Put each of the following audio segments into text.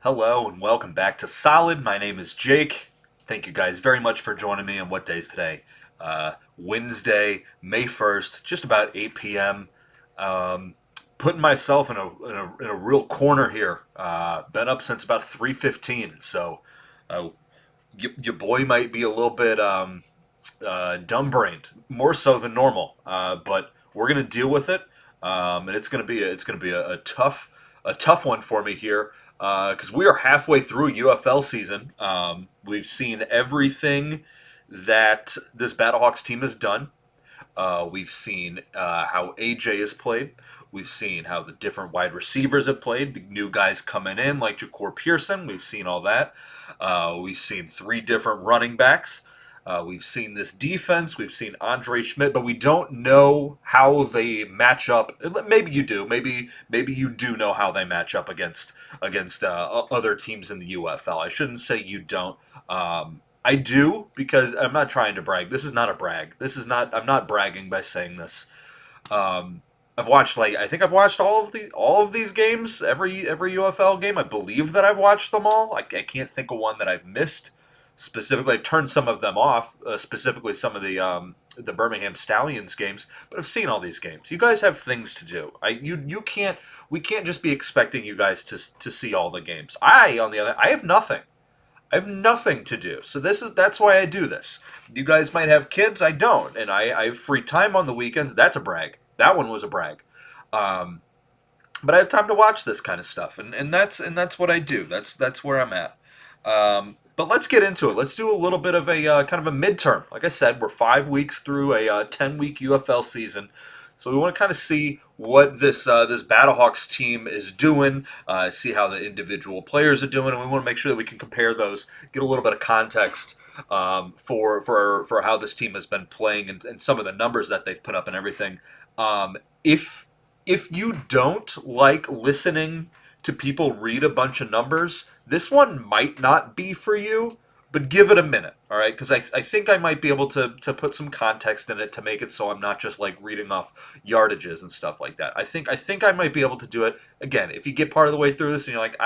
Hello and welcome back to Solid. My name is Jake. Thank you guys very much for joining me on what day is today? Wednesday, May 1st, just about 8 p.m. Um, Putting myself in a real corner here. Been up since about 3:15, so uh, your boy might be a little bit dumb-brained, more so than normal. But we're gonna deal with it, and it's gonna be a tough one for me here because we are halfway through UFL season. We've seen everything that this Battlehawks team has done. We've seen how AJ has played. We've seen how the different wide receivers have played. The new guys coming in, like Ja'Cour Pearson. We've seen all that. We've seen three different running backs. We've seen this defense. We've seen Andre Schmidt, but we don't know how they match up. Maybe you do. Maybe you do know how they match up against other teams in the UFL. I shouldn't say you don't. I do because I'm not trying to brag. This is not a brag. This is not. I'm not bragging by saying this. Um, I've watched I think I've watched all of these games. Every UFL game. I believe that I've watched them all. I can't think of one that I've missed. Specifically, I've turned some of them off. Specifically, some of the Birmingham Stallions games. But I've seen all these games. You guys have things to do. You can't. We can't just be expecting you guys to see all the games. On the other, I have nothing. I have nothing to do. So that's why I do this. You guys might have kids, I don't, and I have free time on the weekends. That's a brag. That one was a brag. Um, but I have time to watch this kind of stuff, and that's what I do. That's where I'm at. But let's get into it. Let's do a little bit of a kind of a midterm. Like I said, we're 5 weeks through a 10-week UFL season. So we want to kind of see what this Battlehawks team is doing, see how the individual players are doing, and we want to make sure that we can compare those, get a little bit of context for how this team has been playing and some of the numbers that they've put up and everything. If you don't like listening to people read a bunch of numbers, this one might not be for you, but give it a minute, all right? Because I think I might be able to put some context in it to make it so I'm not just like reading off yardages and stuff like that. I think I might be able to do it. Again, if you get part of the way through this and you're like,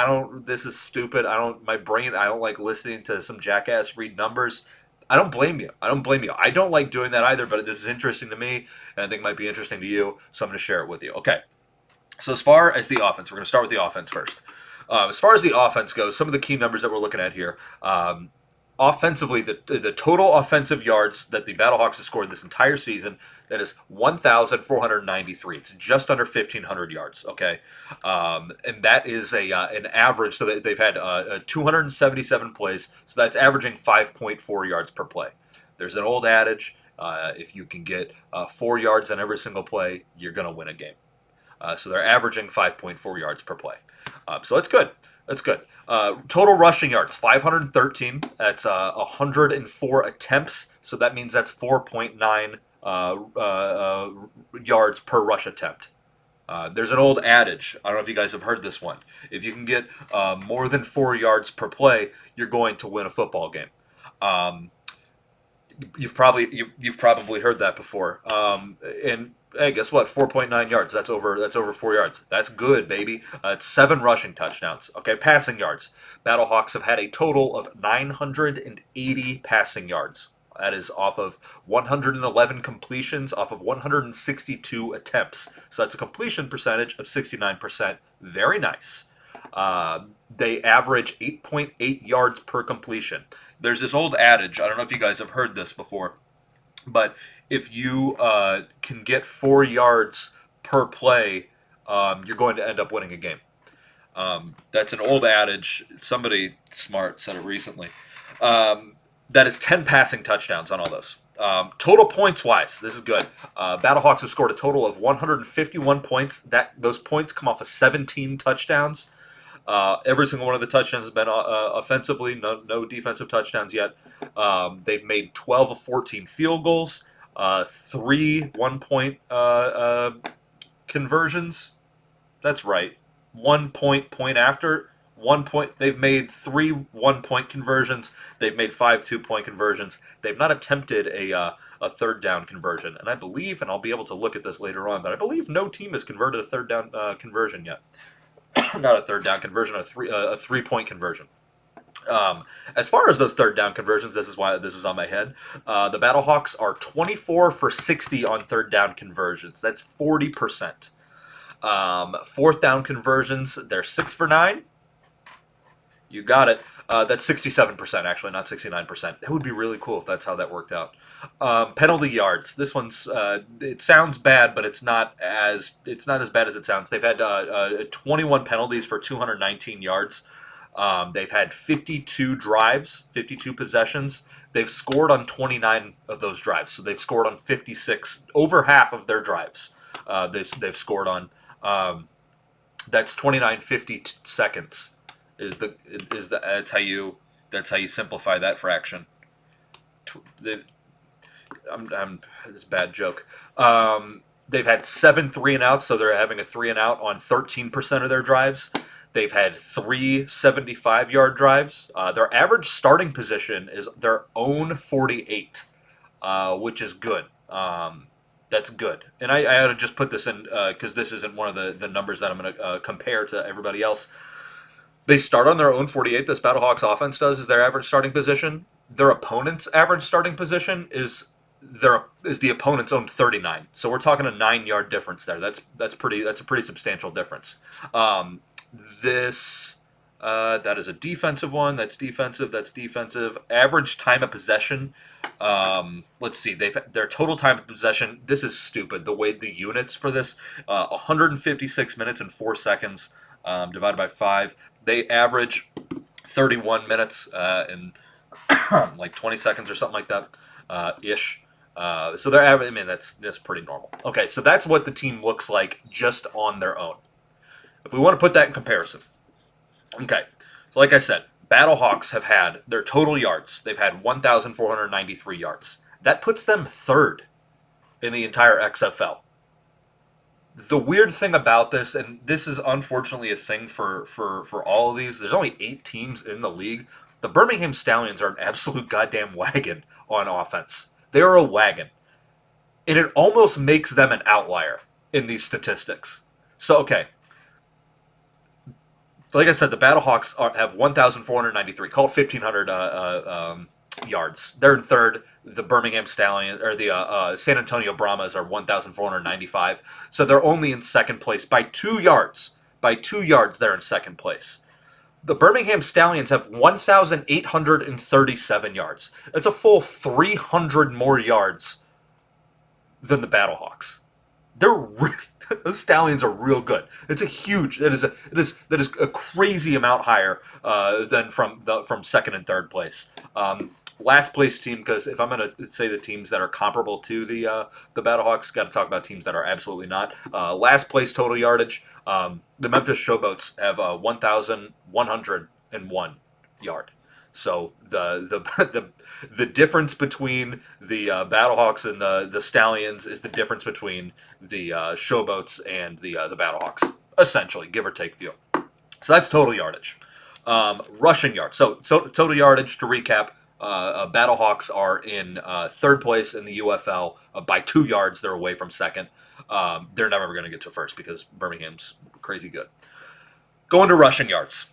this is stupid. I don't like listening to some jackass read numbers. I don't blame you. I don't blame you. I don't like doing that either, but this is interesting to me, and I think it might be interesting to you, so I'm going to share it with you. Okay. So as far as the offense, we're going to start with the offense first. As far as the offense goes, some of the key numbers that we're looking at here. Offensively, the total offensive yards that the Battlehawks have scored this entire season, that is 1,493. It's just under 1,500 yards, okay? And that is an average, so they've had 277 plays, so that's averaging 5.4 yards per play. There's an old adage, if you can get 4 yards on every single play, you're going to win a game. So they're averaging 5.4 yards per play. So that's good. That's good. Total rushing yards, 513. That's 104 attempts. So that means that's 4.9 yards per rush attempt. There's an old adage. I don't know if you guys have heard this one. If you can get more than 4 yards per play, you're going to win a football game. Um, you've probably heard that before. And hey, guess what? 4.9 yards. That's over 4 yards. That's good, baby. It's 7 rushing touchdowns. Okay, passing yards. Battlehawks have had a total of 980 passing yards. That is off of 111 completions, off of 162 attempts. So that's a completion percentage of 69%. Very nice. They average 8.8 yards per completion. There's this old adage. I don't know if you guys have heard this before, but if you can get 4 yards per play, you're going to end up winning a game. That's an old adage. Somebody smart said it recently. That is 10 passing touchdowns on all those. Total points wise, this is good. Battlehawks have scored a total of 151 points. Those points come off of 17 touchdowns. Every single one of the touchdowns has been offensively, no defensive touchdowns yet. They've made 12 of 14 field goals, 3 1-point conversions. That's right. 1 point after. 1 point. They've made 3 1-point conversions. They've made 5 2-point conversions. They've not attempted a third down conversion. And I believe, and I'll be able to look at this later on, but I believe no team has converted a third down conversion yet. not a third down conversion, a 3 point conversion. Um, as far as those third down conversions, this is why this is on my head. The Battlehawks are 24 for 60 on third down conversions. That's 40%. Fourth down conversions, they're 6 for 9. You got it. That's 67%, actually, not 69%. That would be really cool if that's how that worked out. Penalty yards. This one's it sounds bad, but it's not as bad as it sounds. They've had 21 penalties for 219 yards. They've had 52 drives, 52 possessions. They've scored on 29 of those drives, so they've scored on 56, over half of their drives. They've scored on. That's 29 50 seconds. That's how you simplify that fraction. It's a bad joke. They've had 7 3-and-outs, so they're having a 3-and-out on 13% of their drives. They've had 3 75-yard drives. Their average starting position is their own 48, which is good. That's good. And I ought to just put this in because this isn't one of the numbers that I'm going to compare to everybody else. They start on their own 48. This Battlehawks offense does is their average starting position. Their opponent's average starting position is the opponent's own 39. So we're talking a 9-yard difference there. That's a pretty substantial difference. This that is a defensive one. That's defensive. That's defensive. Average time of possession. Let's see. Their total time of possession. This is stupid. The way the units for this, 156 minutes and 4 seconds divided by 5. They average 31 minutes and like 20 seconds or something like that, ish. So they're average. I mean, that's pretty normal. Okay, so that's what the team looks like just on their own. If we want to put that in comparison, okay. So like I said, Battlehawks have had their total yards. They've had 1,493 yards. That puts them third in the entire XFL. The weird thing about this, and this is unfortunately a thing for all of these, there's only 8 teams in the league. The Birmingham Stallions are an absolute goddamn wagon on offense. They are a wagon. And it almost makes them an outlier in these statistics. So, okay. Like I said, the Battlehawks have 1,493, call it 1,500 yards. They're in third. The Birmingham Stallions, or the San Antonio Brahmas, are 1,495. So they're only in second place by 2 yards. By 2 yards, they're in second place. The Birmingham Stallions have 1,837 yards. That's a full 300 more yards than the Battlehawks. Those Stallions are real good. It's a huge. That is a crazy amount higher than from second and third place. Last place team, because if I'm going to say the teams that are comparable to the Battlehawks, got to talk about teams that are absolutely not. Last place total yardage. The Memphis Showboats have 1,101 yard. So the difference between the Battlehawks and the Stallions is the difference between the Showboats and the Battlehawks, essentially, give or take few. So that's total yardage. Rushing yards. So total yardage, to recap, Battlehawks are in third place in the UFL by 2 yards. They're away from second. They're never going to get to first because Birmingham's crazy good. Going to rushing yards.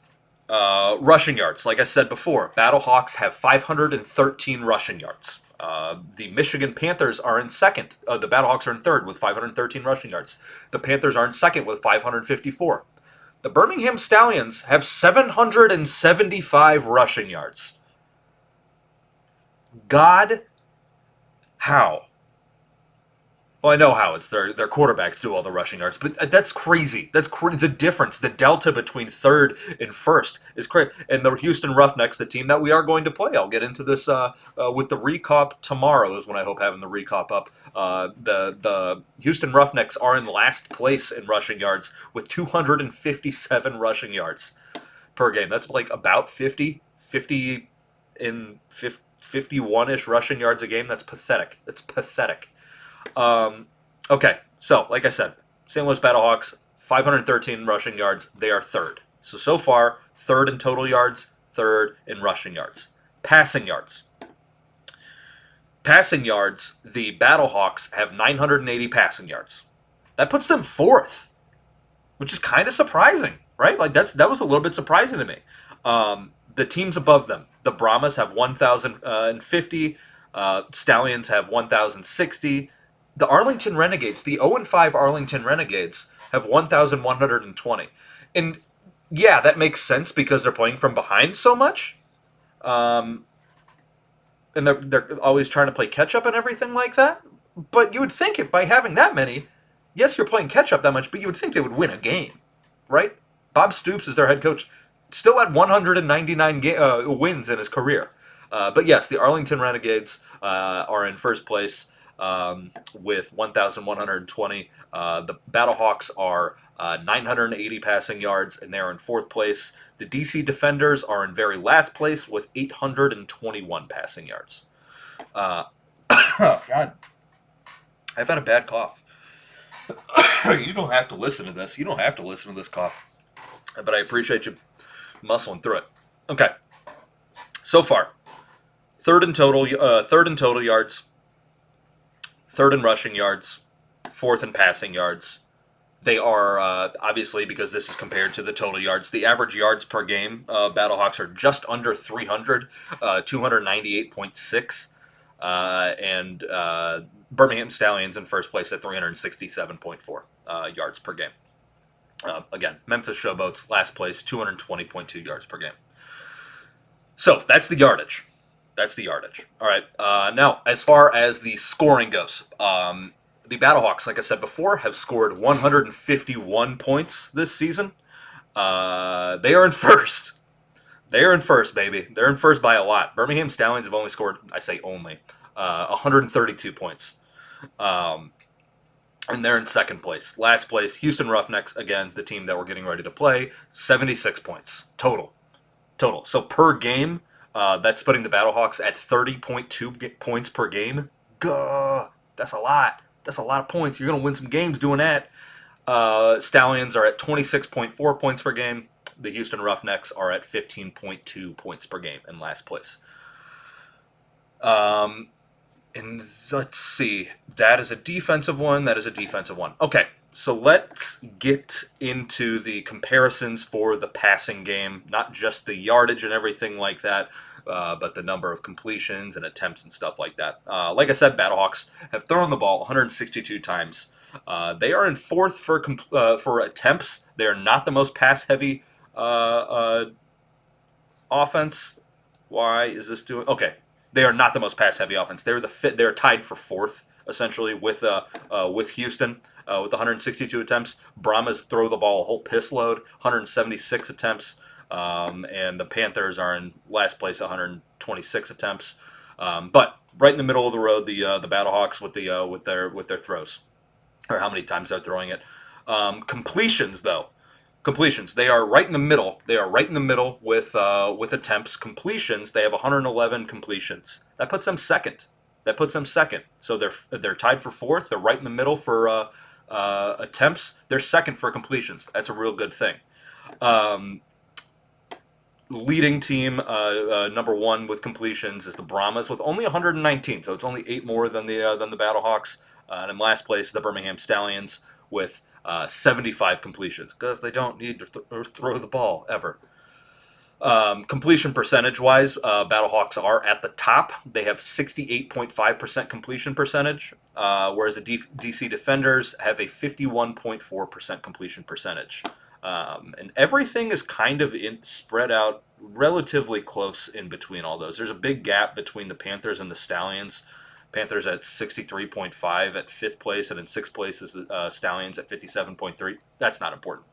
Rushing yards, like I said before, Battlehawks have 513 rushing yards. The Michigan Panthers are in second. The Battlehawks are in third with 513 rushing yards. The Panthers are in second with 554. The Birmingham Stallions have 775 rushing yards. God, how? Well, I know how. It's their quarterbacks do all the rushing yards, but that's crazy. That's the difference, the delta between third and first is crazy. And the Houston Roughnecks, the team that we are going to play, I'll get into this with the recap tomorrow is when I hope having the recap up. The Houston Roughnecks are in last place in rushing yards with 257 rushing yards per game. That's like about 50 in 51-ish rushing yards a game. That's pathetic. That's pathetic. Okay, so like I said, St. Louis Battlehawks, 513 rushing yards. They are third. So far, third in total yards, third in rushing yards. Passing yards. Passing yards, the Battlehawks have 980 passing yards. That puts them fourth, which is kind of surprising. right? Like that was a little bit surprising to me. The teams above them, the Brahmas have 1,050, Stallions have 1,060. The Arlington Renegades, the 0-5 Arlington Renegades, have 1,120. And yeah, that makes sense because they're playing from behind so much. Um, and they're always trying to play catch up and everything like that. But you would think it by having that many, yes, you're playing catch up that much, but you would think they would win a game, right? Bob Stoops is their head coach, still at 199 wins in his career. But yes, the Arlington Renegades are in first place with 1,120. The Battlehawks are 980 passing yards, and they're in fourth place. The DC Defenders are in very last place with 821 passing yards. Oh, God. I've had a bad cough. You don't have to listen to this. You don't have to listen to this cough. But I appreciate you muscling through it. Okay. So far, third in total yards, third in rushing yards, fourth in passing yards. They are obviously, because this is compared to the total yards, the average yards per game. Battlehawks are just under 300, 298.6, and Birmingham Stallions in first place at 367.4 yards per game. Again, Memphis Showboats last place, 220.2 yards per game. So that's the yardage. That's the yardage. All right. Now, as far as the scoring goes, the Battlehawks, like I said before, have scored 151 points this season. They are in first. They are in first, baby. They're in first by a lot. Birmingham Stallions have only scored, I say only, 132 points. And they're in second place. Last place, Houston Roughnecks, again, the team that we're getting ready to play, 76 points total. So per game, that's putting the Battlehawks at 30.2 points per game. Gah, that's a lot. That's a lot of points. You're going to win some games doing that. Stallions are at 26.4 points per game. The Houston Roughnecks are at 15.2 points per game in last place. And let's see. That is a defensive one. That is a defensive one. Okay, so let's get into the comparisons for the passing game. Not just the yardage and everything like that, but the number of completions and attempts and stuff like that. Like I said, Battlehawks have thrown the ball 162 times. They are in fourth for attempts. They are not the most pass-heavy offense. Why is this doing? Okay, they are not the most pass-heavy offense. They're tied for fourth essentially with Houston with 162 attempts. Brahmas throw the ball a whole piss load, 176 attempts, and the Panthers are in last place, 126 attempts. But right in the middle of the road, the Battlehawks with their throws, or how many times they're throwing it. Completions, though. Completions. They are right in the middle. They are right in the middle with attempts. Completions. They have 111 completions. That puts them second. So they're tied for fourth. They're right in the middle for attempts. They're second for completions. That's a real good thing. Leading team, number one with completions, is the Brahmas with only 119. So it's only 8 more than the Battlehawks. And in last place, the Birmingham Stallions with 75 completions, because they don't need to throw the ball ever. Completion percentage-wise, Battlehawks are at the top. They have 68.5% completion percentage, whereas the DC Defenders have a 51.4% completion percentage. And everything is kind of spread out relatively close in between all those. There's a big gap between the Panthers and the Stallions. Panthers at 63.5 at fifth place, and in sixth place is Stallions at 57.3. That's not important.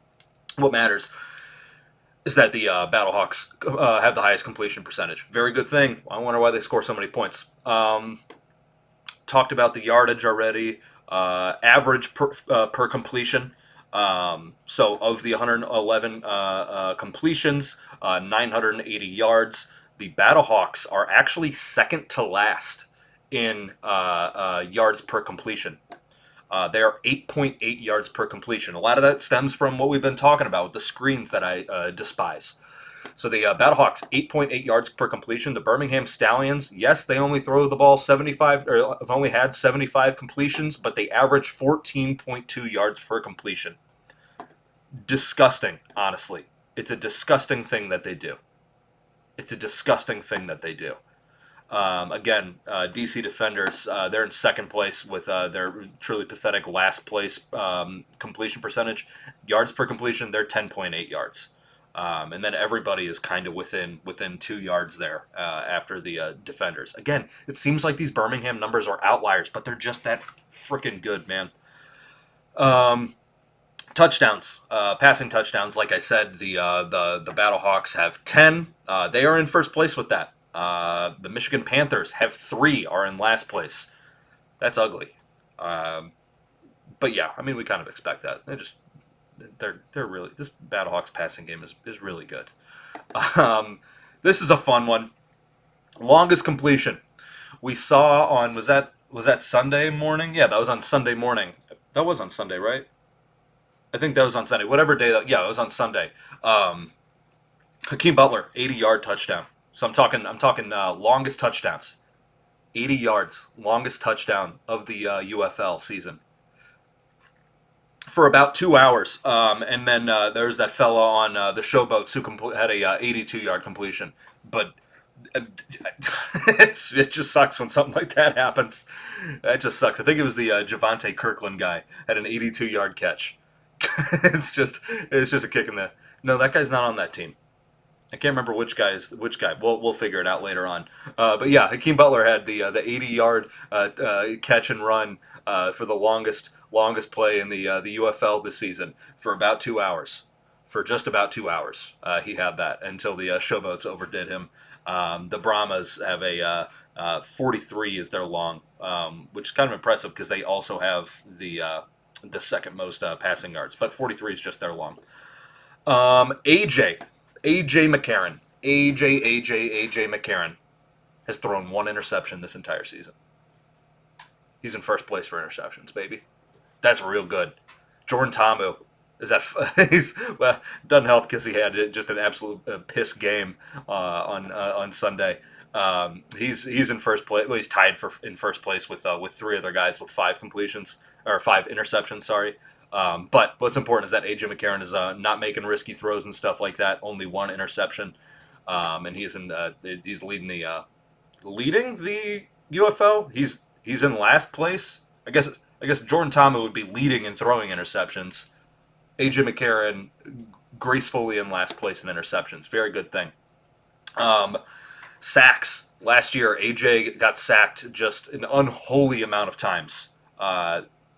What matters is that the Battlehawks have the highest completion percentage. Very good thing. I wonder why they score so many points. Talked about the yardage already. Average per completion. So of the 111 completions, 980 yards. The Battlehawks are actually second to last in yards per completion. They are 8.8 yards per completion. A lot of that stems from what we've been talking about with the screens that I despise. So the Battlehawks, 8.8 yards per completion. The Birmingham Stallions, yes, they only throw the ball 75, or have only had 75 completions, but they average 14.2 yards per completion. disgusting. Honestly, it's a disgusting thing that they do. It's a disgusting thing that they do. Again, DC Defenders, they're in second place with their truly pathetic last place completion percentage. Yards per completion, they're 10.8 yards. And then everybody is kind of within 2 yards there after the defenders. Again, it seems like these Birmingham numbers are outliers, but they're just that freaking good, man. Um, touchdowns, passing touchdowns. Like I said, the Battlehawks have 10. They are in first place with that. The Michigan Panthers have 3. Are in last place. That's ugly. Um, but yeah, I mean, we kind of expect that. They're really, this Battlehawks passing game is really good. Um, this is a fun one. Longest completion we saw on, was that Sunday morning? Yeah, that was on Sunday morning. That was on Sunday, right? I think that was on Sunday. Whatever day that, yeah, it was on Sunday. Um, Hakeem Butler, 80-yard touchdown. So I'm talking longest touchdowns. 80 yards, longest touchdown of the UFL season for about 2 hours. And then there's that fella on the Showboats who had a 82-yard completion. But it just sucks when something like that happens. That just sucks. I think it was the Javante Kirkland guy had an 82-yard catch. It's just a kick in the. No, that guy's not on that team. I can't remember which guy. We'll figure it out later on. But yeah, Hakeem Butler had the 80-yard catch and run for the longest play in the UFL this season for about 2 hours. For just about 2 hours, he had that until the Showboats overdid him. The Brahmas have a 43 is their long, which is kind of impressive because they also have the second most passing yards, but 43 is just their long. AJ AJ McCarron. AJ McCarron has thrown one interception this entire season. He's in first place for interceptions, baby. That's real good. Jordan Tamu is that he's well doesn't help because he had just an absolute piss game on Sunday. He's in first place. Well, he's tied for in first place with 3 other guys with 5 completions or 5 interceptions. Sorry. But what's important is that AJ McCarron is not making risky throws and stuff like that. Only 1 interception, and he's leading the UFL. He's in last place. I guess Jordan Tamu would be leading in throwing interceptions. AJ McCarron gracefully in last place in interceptions. Very good thing. Um, Sacks. Last year, AJ got sacked just an unholy amount of times.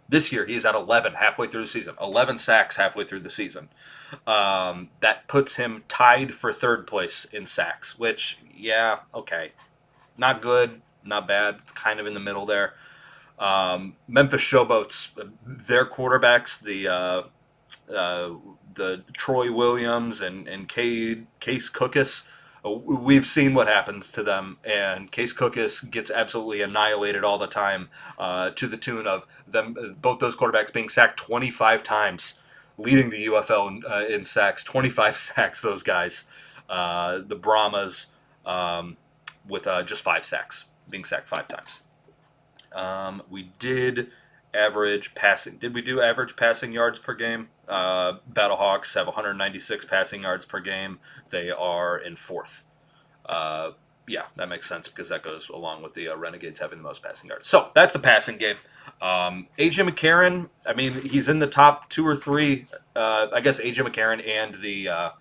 This year, he's at 11 halfway through the season. 11 sacks halfway through the season. That puts him tied for third place in sacks, which, yeah, okay. Not good, not bad. It's kind of in the middle there. Memphis Showboats, their quarterbacks, the Troy Williams and Case Cookus. We've seen what happens to them, and Case Cookus gets absolutely annihilated all the time, to the tune of them both those quarterbacks being sacked 25 times, leading the UFL in sacks. 25 sacks, those guys. The Brahmas with just 5 sacks, being sacked 5 times. We did average passing. Did we do average passing yards per game? Battlehawks have 196 passing yards per game. They are in fourth. Uh, yeah, that makes sense because that goes along with the Renegades having the most passing yards. So that's the passing game. AJ McCarron, I mean, he's in the top 2 or 3. I guess AJ McCarron and the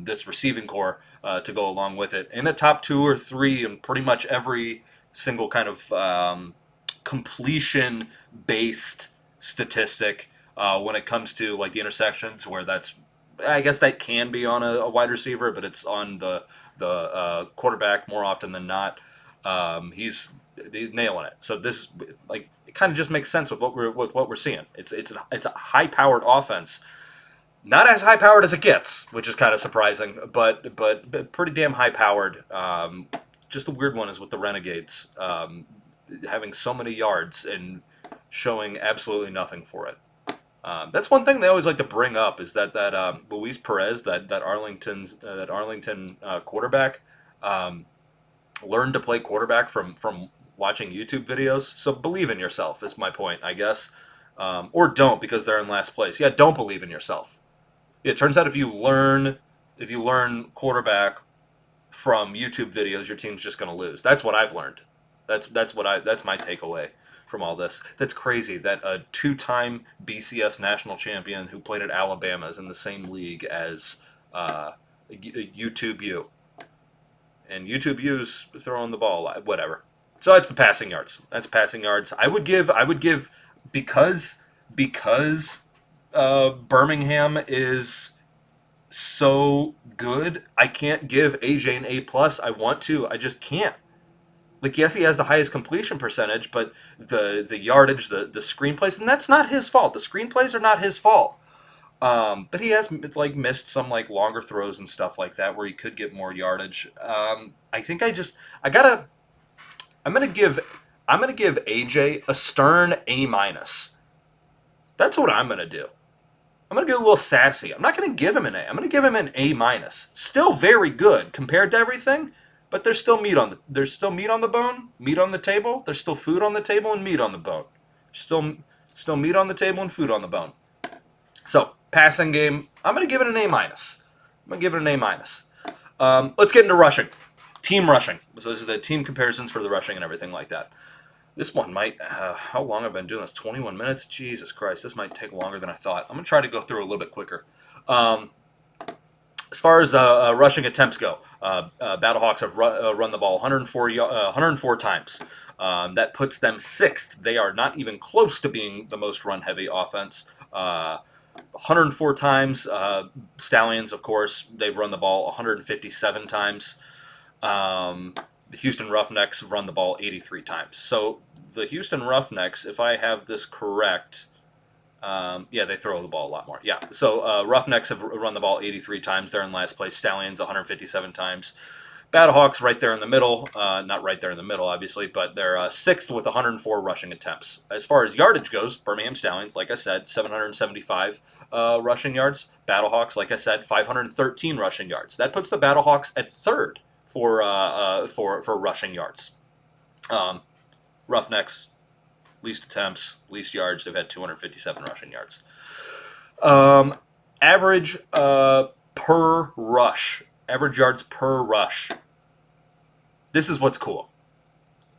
this receiving core to go along with it. In the top 2 or 3 in pretty much every single kind of completion based statistic when it comes to like the intersections where that's I guess that can be on a wide receiver, but it's on the quarterback more often than not. He's nailing it. So this like it kind of just makes sense with what we're seeing. It's a high powered offense, not as high powered as it gets, which is kind of surprising, but pretty damn high powered. Just the weird one is with the Renegades having so many yards and showing absolutely nothing for it. That's one thing they always like to bring up is that Luis Perez, that Arlington quarterback, learned to play quarterback from watching YouTube videos. So believe in yourself is my point, I guess, or don't because they're in last place. Yeah, don't believe in yourself. Yeah, it turns out if you learn quarterback from YouTube videos, your team's just going to lose. That's what I've learned. That's my takeaway from all this. That's crazy that a two-time BCS national champion who played at Alabama is in the same league as YouTube U, and YouTube U's throwing the ball a lot. Whatever. So that's the passing yards. That's passing yards. I would give because Birmingham is so good. I can't give AJ an A plus. I want to. I just can't. Like, yes, he has the highest completion percentage, but the yardage, the screenplays, and that's not his fault. The screenplays are not his fault. But he has like missed some like longer throws and stuff like that where he could get more yardage. I think I gotta I'm gonna give AJ a stern A minus. That's what I'm gonna do. I'm gonna get a little sassy. I'm not gonna give him an A. I'm gonna give him an A minus. Still very good compared to everything, but there's still meat on the bone, meat on the table. There's still food on the table and meat on the bone. Still meat on the table and food on the bone. So passing game, I'm gonna give it an A minus. I'm gonna give it an A minus. Let's get into rushing, team rushing. So this is the team comparisons for the rushing and everything like that. This one might. How long have I been doing this? 21 minutes. Jesus Christ, this might take longer than I thought. I'm gonna try to go through a little bit quicker. Um, as far as rushing attempts go, Battlehawks have run the ball 104 times. That puts them sixth. They are not even close to being the most run-heavy offense. 104 times. Stallions, of course, they've run the ball 157 times. The Houston Roughnecks have run the ball 83 times. So the Houston Roughnecks, if I have this correct, yeah, they throw the ball a lot more. Yeah, so Roughnecks have run the ball 83 times. They're in last place. Stallions 157 times. Battlehawks right there in the middle. Not right there in the middle, obviously, but they're sixth with 104 rushing attempts. As far as yardage goes, Birmingham Stallions, like I said, 775 rushing yards. Battlehawks, like I said, 513 rushing yards. That puts the Battlehawks at third for rushing yards. Roughnecks, least attempts, least yards. They've had 257 rushing yards. Average per rush. Average yards per rush. This is what's cool.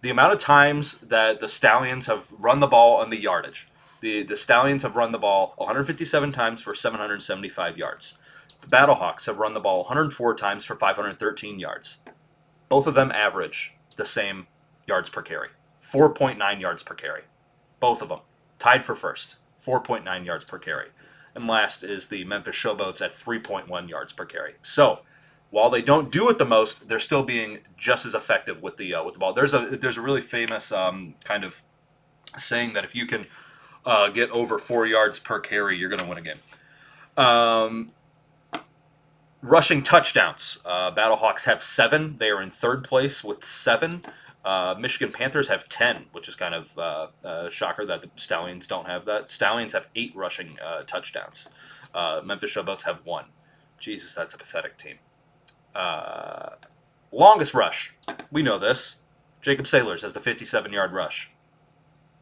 The amount of times that the Stallions have run the ball on the yardage. The Stallions have run the ball 157 times for 775 yards. The Battlehawks have run the ball 104 times for 513 yards. Both of them average the same yards per carry. 4.9 yards per carry. Both of them. Tied for first. 4.9 yards per carry. And last is the Memphis Showboats at 3.1 yards per carry. So, while they don't do it the most, they're still being just as effective with the ball. There's a really famous kind of saying that if you can get over 4 yards per carry, you're going to win a game. Rushing touchdowns. Battlehawks have 7. They are in third place with 7. Michigan Panthers have 10, which is kind of a shocker that the Stallions don't have that. Stallions have 8 rushing touchdowns. Memphis Showboats have 1. Jesus, that's a pathetic team. Longest rush. We know this. Jacob Sailors has the 57-yard rush.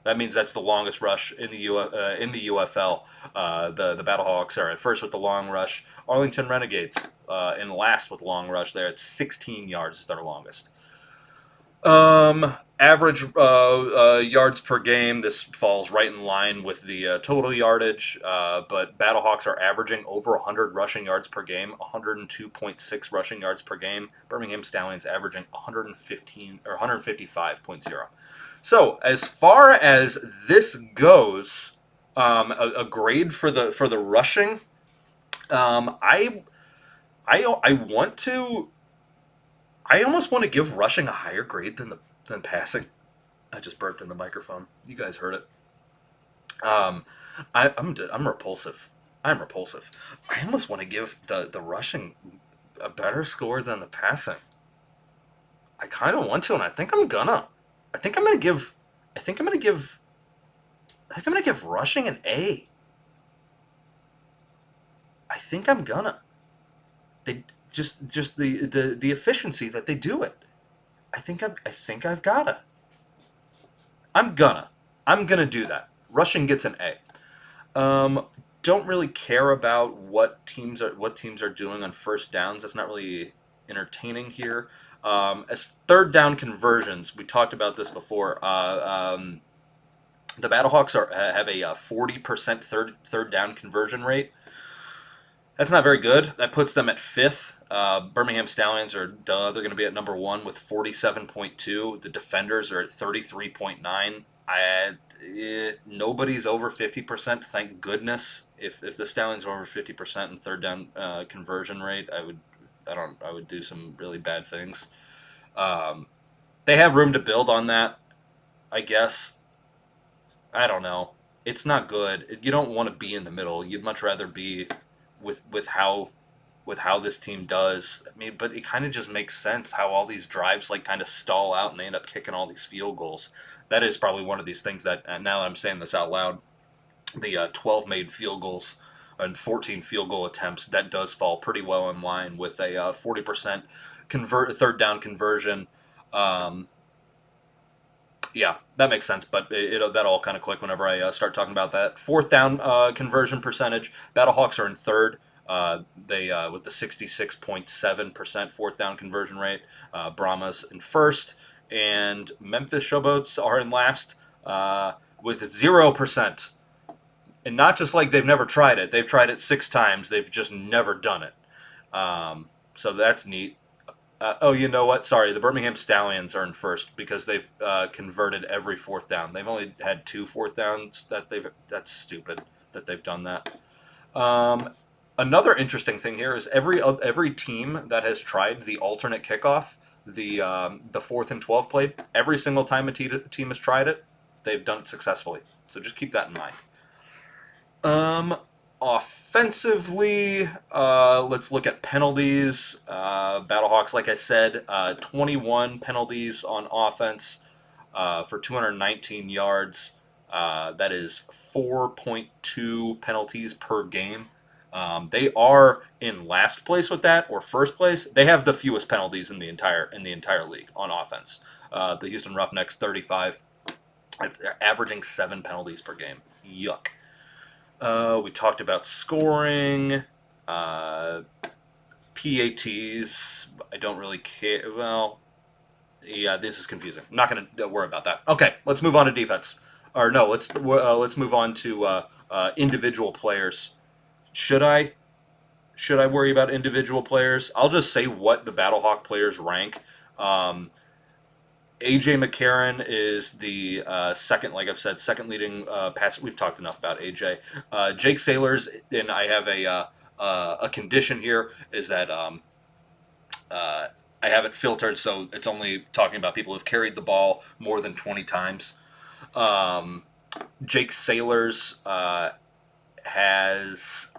That means that's the longest rush in the UFL. The Battlehawks are at first with the long rush. Arlington Renegades in last with the long rush. They're at 16 yards is their longest. Average yards per game. This falls right in line with the total yardage. But Battlehawks are averaging over 100 rushing yards per game, 102.6 rushing yards per game. Birmingham Stallions averaging 115 or 155.0. So as far as this goes, a grade for the rushing, I want to. I almost want to give rushing a higher grade than passing. I just burped in the microphone. You guys heard it. I'm repulsive. I'm repulsive. I almost want to give the rushing a better score than the passing. I kind of want to, and I think I'm gonna. I think I'm gonna give rushing an A. I think I'm gonna. They just the efficiency that they do it. I think I've gotta. I'm gonna do that. Rushing gets an A. don't really care about what teams are doing on first downs. That's not really entertaining here. As third down conversions, we talked about this before. The Battlehawks have a 40% third down conversion rate. That's not very good. That puts them at fifth. Birmingham Stallions they're going to be at number one with 47.2. The Defenders are at 33.9. Nobody's over 50%. Thank goodness. If the Stallions are over 50% in third down conversion rate, I would do some really bad things. They have room to build on that, I guess. I don't know. It's not good. You don't want to be in the middle. You'd much rather be with how this team does. I mean, but it kind of just makes sense how all these drives like kind of stall out and they end up kicking all these field goals. That is probably one of these things that now that I'm saying this out loud, the 12 made field goals and 14 field goal attempts, that does fall pretty well in line with a 40% third down conversion. Um, yeah, that makes sense, but that all kind of click whenever I start talking about that. Fourth down conversion percentage, Battlehawks are in third. They with the 66.7% fourth down conversion rate. Brahmas in first, and Memphis Showboats are in last with 0%. And not just like they've never tried it; they've tried it 6 times. They've just never done it. So that's neat. Oh, you know what? Sorry, the Birmingham Stallions are in first because they've converted every fourth down. They've only had 2 fourth downs that they've. That's stupid that they've done that. Um, Another interesting thing here is every team that has tried the alternate kickoff, the 4th and 12 play, every single time a team has tried it, they've done it successfully. So just keep that in mind. Um, Offensively, let's look at penalties. Battlehawks, like I said, 21 penalties on offense for 219 yards. That is 4.2 penalties per game. They are in last place with that, or first place. They have the fewest penalties in the entire league on offense. The Houston Roughnecks 35. They're averaging 7 penalties per game. Yuck. We talked about scoring. Uh, PATs. I don't really care. Well, yeah, this is confusing. I'm not going to worry about that. Okay, let's move on to defense. Or no, let's move on to individual players. Should I worry about individual players? I'll just say what the Battlehawk players rank. Um, AJ McCarron is the second, like I've said, second leading passer. We've talked enough about AJ. Jake Sailors, and I have a condition here is that I have it filtered, so it's only talking about people who've carried the ball more than 20 times. Um, Jake Sailors has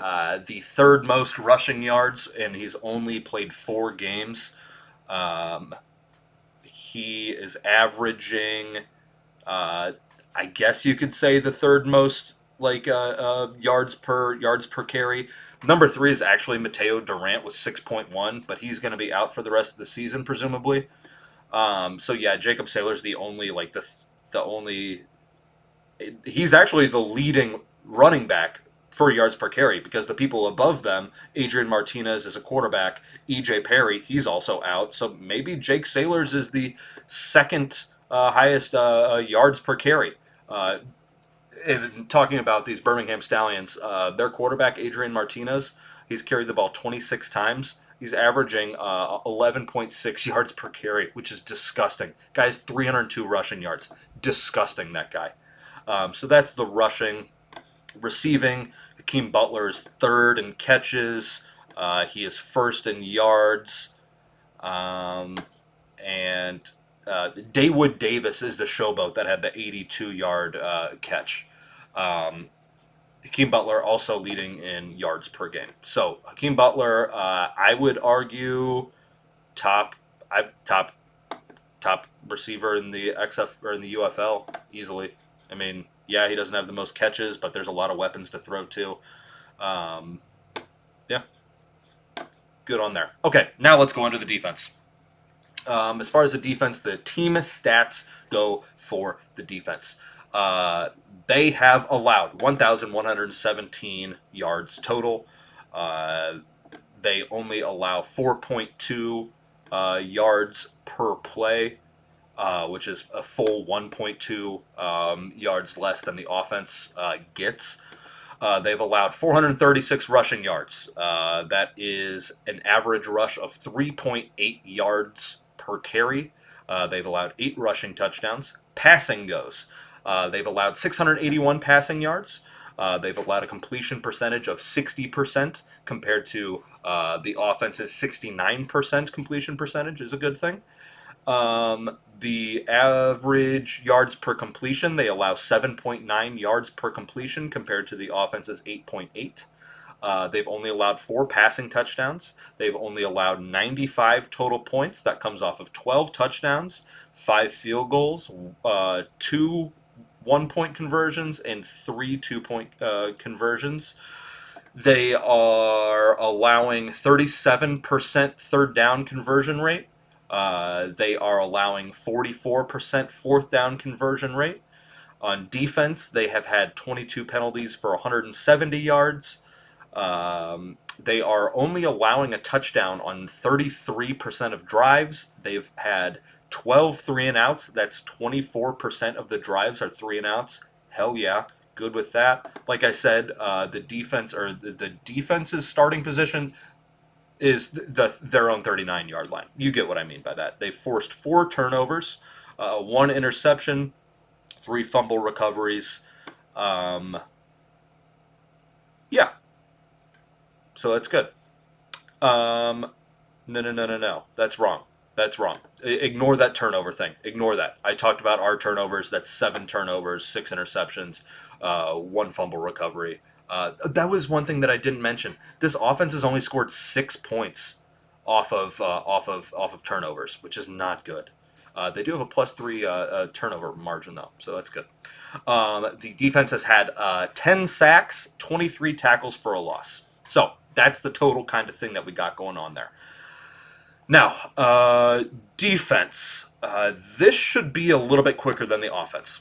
the third most rushing yards, and he's only played 4 games. Um, he is averaging, I guess you could say, the third most yards per carry. Number 3 is actually Mateo Durant with 6.1, but he's going to be out for the rest of the season presumably. So yeah, Jacob Saylor's the only the only. He's actually the leading running back for yards per carry because the people above them, Adrian Martinez is a quarterback, EJ Perry, he's also out. So maybe Jake Sailors is the second highest yards per carry. Uh, and talking about these Birmingham Stallions, their quarterback, Adrian Martinez, he's carried the ball 26 times. He's averaging 11.6 yards per carry, which is disgusting. Guy's 302 rushing yards. Disgusting, that guy. So that's the rushing. Receiving, Hakeem Butler is third in catches. He is first in yards. And Daywood Davis is the showboat that had the 82-yard catch. Hakeem Butler also leading in yards per game. So Hakeem Butler, I would argue top top top receiver in the XF or in the UFL easily. I mean, yeah, he doesn't have the most catches, but there's a lot of weapons to throw to. Um, yeah, good on there. Okay, now let's go into the defense. As far as the defense, the team stats go for the defense. Uh, they have allowed 1,117 yards total. Uh, they only allow 4.2 yards per play, which is a full 1.2 yards less than the offense gets. They've allowed 436 rushing yards. That is an average rush of 3.8 yards per carry. They've allowed 8 rushing touchdowns. Passing goes. They've allowed 681 passing yards. They've allowed a completion percentage of 60% compared to the offense's 69% completion percentage is a good thing. The average yards per completion, they allow 7.9 yards per completion compared to the offense's 8.8. They've only allowed 4 passing touchdowns. They've only allowed 95 total points. That comes off of 12 touchdowns, 5 field goals, 2 1-point conversions, and 3 2-point conversions. They are allowing 37% third down conversion rate. They are allowing 44% fourth down conversion rate. On defense, they have had 22 penalties for 170 yards. They are only allowing a touchdown on 33% of drives. They've had 12 three and outs. That's 24% of the drives are three and outs. Hell yeah, good with that. Like I said, the defense or the defense's starting position is their own 39-yard line. You get what I mean by that. They forced 4 turnovers, 1 interception, 3 fumble recoveries. Um, yeah, so that's good. Um, no, no, no, no, no. That's wrong. That's wrong. Ignore that turnover thing. Ignore that. I talked about our turnovers. That's 7 turnovers, 6 interceptions, 1 fumble recovery. That was one thing that I didn't mention. This offense has only scored 6 points off of turnovers, which is not good. They do have a +3 turnover margin though, so that's good. The defense has had 10 sacks, 23 tackles for a loss. So that's the total kind of thing that we got going on there. Now, defense. This should be a little bit quicker than the offense.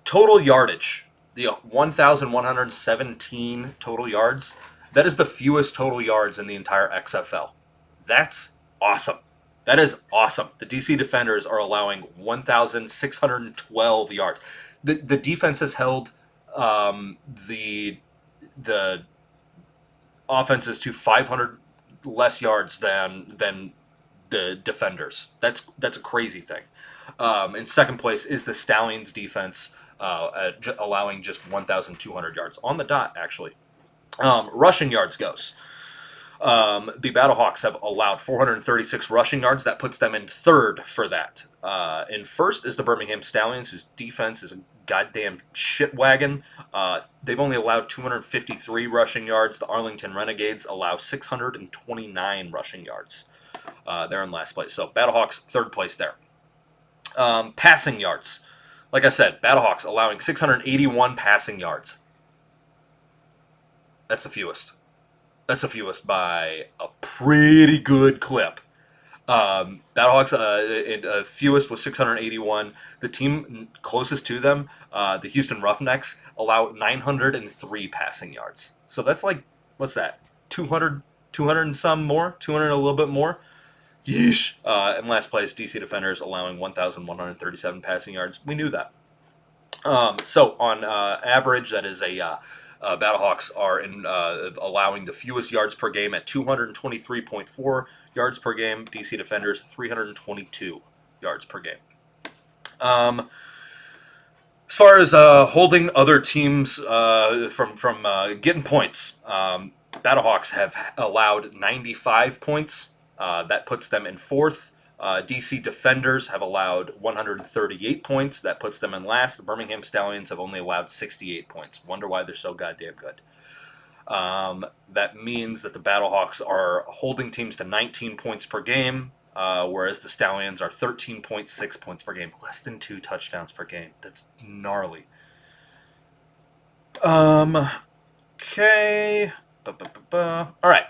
Total yardage. The 1,117 total yards. That is the fewest total yards in the entire XFL. That's awesome. That is awesome. The DC defenders are allowing 1,612 yards. The defense has held the the offenses to 500 less yards than the defenders. That's a crazy thing. In second place is the Stallions defense, allowing just 1,200 yards on the dot. Actually, rushing yards goes. The Battlehawks have allowed 436 rushing yards. That puts them in third for that. In first is the Birmingham Stallions, whose defense is a goddamn shit wagon. They've only allowed 253 rushing yards. The Arlington Renegades allow 629 rushing yards. They're in last place. So Battlehawks, third place there. Passing yards. Like I said, Battlehawks allowing 681 passing yards. That's the fewest. That's the fewest by a pretty good clip. Battlehawks, fewest was 681. The team closest to them, the Houston Roughnecks, allow 903 passing yards. So that's like, what's that? 200, 200 and some more? 200 and a little bit more? Yeesh. In last place, DC Defenders allowing 1,137 passing yards. We knew that. So on average, that is Battlehawks are allowing the fewest yards per game at 223.4 yards per game. DC Defenders 322 yards per game. As far as holding other teams from getting points, Battlehawks have allowed 95 points. That puts them in fourth. DC Defenders have allowed 138 points. That puts them in last. The Birmingham Stallions have only allowed 68 points. Wonder why they're so goddamn good. That means that the Battlehawks are holding teams to 19 points per game, whereas the Stallions are 13.6 points per game. Less than 2 touchdowns per game. That's gnarly. Okay. All right.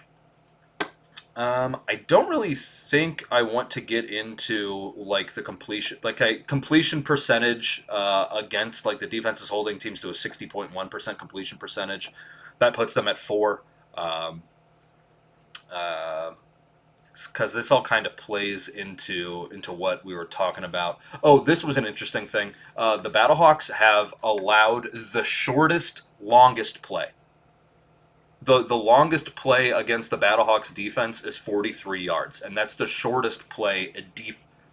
I don't really think I want to get into like the completion, like a completion percentage against like the defense is holding teams to a 60.1% completion percentage. That puts them at four. Um, uh, because this all kind of plays into what we were talking about. Oh, this was an interesting thing. The Battlehawks have allowed the shortest, longest play. The longest play against the Battlehawks defense is 43 yards, and that's the shortest play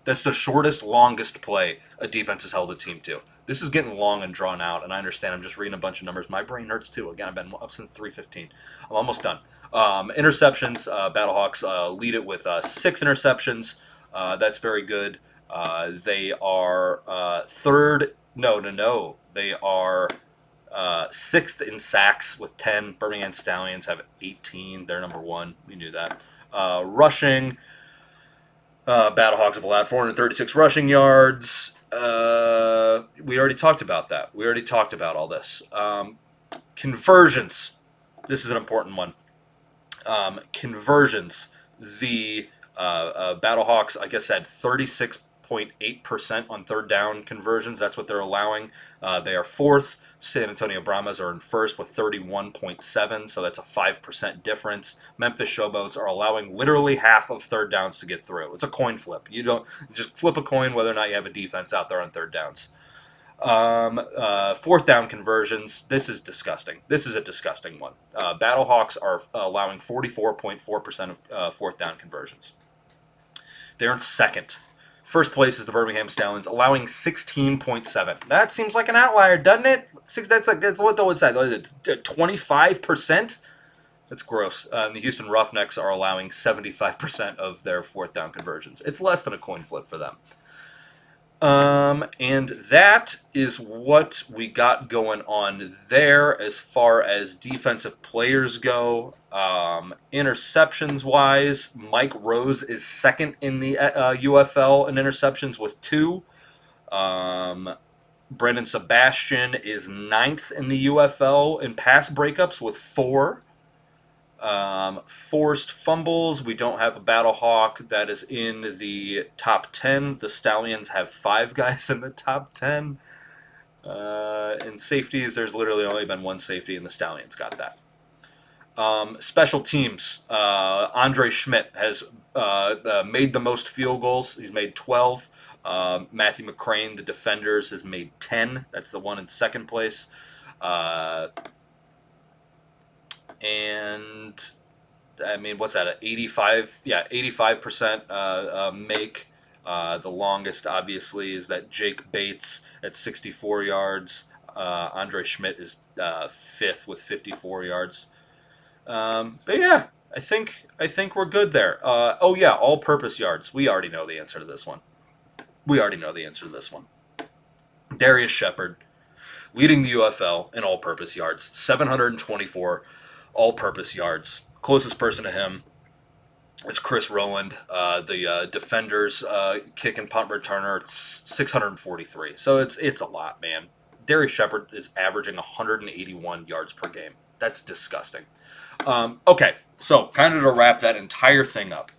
that's the shortest, longest play a defense has held a team to. This is getting long and drawn out, and I understand. I'm just reading a bunch of numbers. My brain hurts too. Again, I've been up since 3:15. I'm almost done. Interceptions. Battlehawks lead it with 6 interceptions. That's very good. They are third. No, no, no. They are sixth in sacks with 10. Birmingham Stallions have 18. They're number one. We knew that. Rushing, Battlehawks have allowed 436 rushing yards. We already talked about that. We already talked about all this. Conversions. This is an important one. Conversions. The Battlehawks, I guess, had 36.8% on third down conversions. That's what they're allowing. They are fourth. San Antonio Brahmas are in first with 31.7, so that's a 5% difference. Memphis Showboats are allowing literally half of third downs to get through. It's a coin flip. You don't just flip a coin whether or not you have a defense out there on third downs. Fourth down conversions. This is disgusting. This is a disgusting one. Battlehawks are allowing 44.4% of fourth down conversions. They're in second. First place is the Birmingham Stallions, allowing 16.7. That seems like an outlier, doesn't it? That's what they would say. 25%. That's gross. The Houston Roughnecks are allowing 75% of their fourth down conversions. It's less than a coin flip for them. And that is what we got going on there as far as defensive players go. Interceptions wise, Mike Rose is second in the UFL in interceptions with 2. Brendan Sebastian is ninth in the UFL in pass breakups with 4. Forced fumbles. We don't have a Battlehawk that is in the top 10. The Stallions have 5 guys in the top 10. In safeties, there's literally only been 1 safety, and the Stallions got that. Special teams. Andre Schmidt has made the most field goals. He's made 12. Matthew McCrane, the defenders, has made 10. That's the one in second place. And I mean, what's that? 85? Yeah, 85% make. The longest, obviously, is that Jake Bates at 64 yards. Andre Schmidt is fifth with 54 yards. But yeah, I think we're good there. Oh yeah, all-purpose yards. We already know the answer to this one. Darius Shepard, leading the UFL in all-purpose yards, 724 all-purpose yards. Closest person to him is Chris Rowland, the defenders kick and punt returner. It's 643. So it's a lot, man. Darius Shepard is averaging 181 yards per game. That's disgusting. Okay, so kind of to wrap that entire thing up,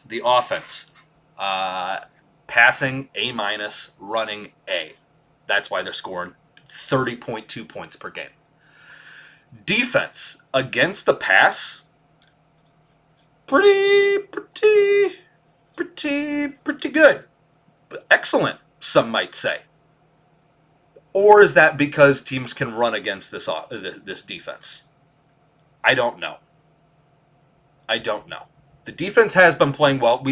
the offense, passing A minus, running A. That's why they're scoring 30.2 points per game. Defense against the pass, pretty good. Excellent, some might say. Or is that because teams can run against this defense? I don't know. The defense has been playing well.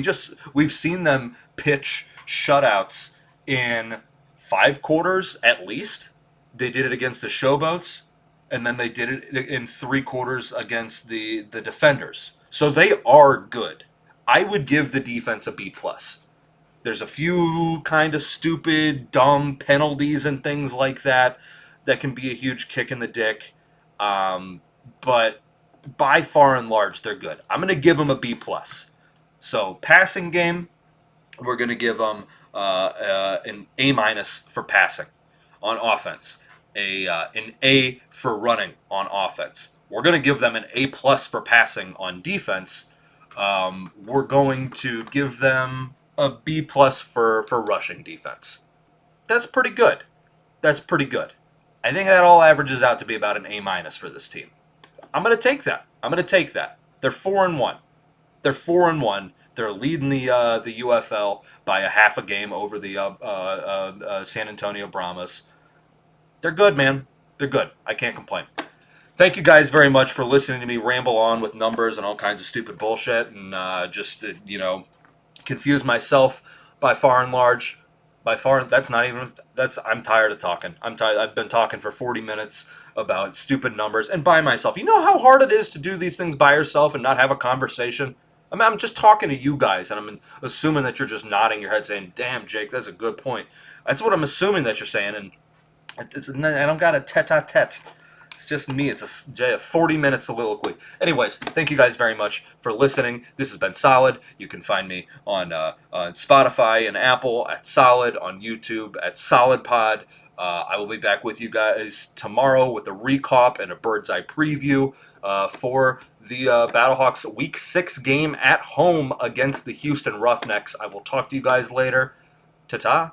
We've seen them pitch shutouts in 5 quarters at least. They did it against the Showboats, and then they did it in 3 quarters against the defenders. So they are good. I would give the defense a B+. There's a few kind of stupid, dumb penalties and things like that can be a huge kick in the dick. But by far and large, they're good. I'm going to give them a B+. So passing game, we're going to give them an A- for passing on offense, an A for running on offense. We're going to give them an A+ for passing on defense. We're going to give them a B plus for rushing defense. That's pretty good. That's pretty good. I think that all averages out to be about an A minus for this team. I'm going to take that. I'm going to take that. They're 4-1. They're 4-1. They're leading the UFL by a half a game over the San Antonio Brahmas. They're good, man. They're good. I can't complain. Thank you guys very much for listening to me ramble on with numbers and all kinds of stupid bullshit and confuse myself by far and large. By far, that's not even. That's. I'm tired of talking. I'm tired. I've been talking for 40 minutes about stupid numbers and by myself. You know how hard it is to do these things by yourself and not have a conversation. I mean, I'm just talking to you guys, and I'm assuming that you're just nodding your head, saying, "Damn, Jake, that's a good point." That's what I'm assuming that you're saying, and I don't got a tete-a-tete. It's just me. It's a 40-minute soliloquy. Anyways, thank you guys very much for listening. This has been Solid. You can find me on Spotify and Apple at Solid, on YouTube at Solid Pod. I will be back with you guys tomorrow with a recap and a bird's eye preview for the Battlehawks Week 6 game at home against the Houston Roughnecks. I will talk to you guys later. Ta-ta.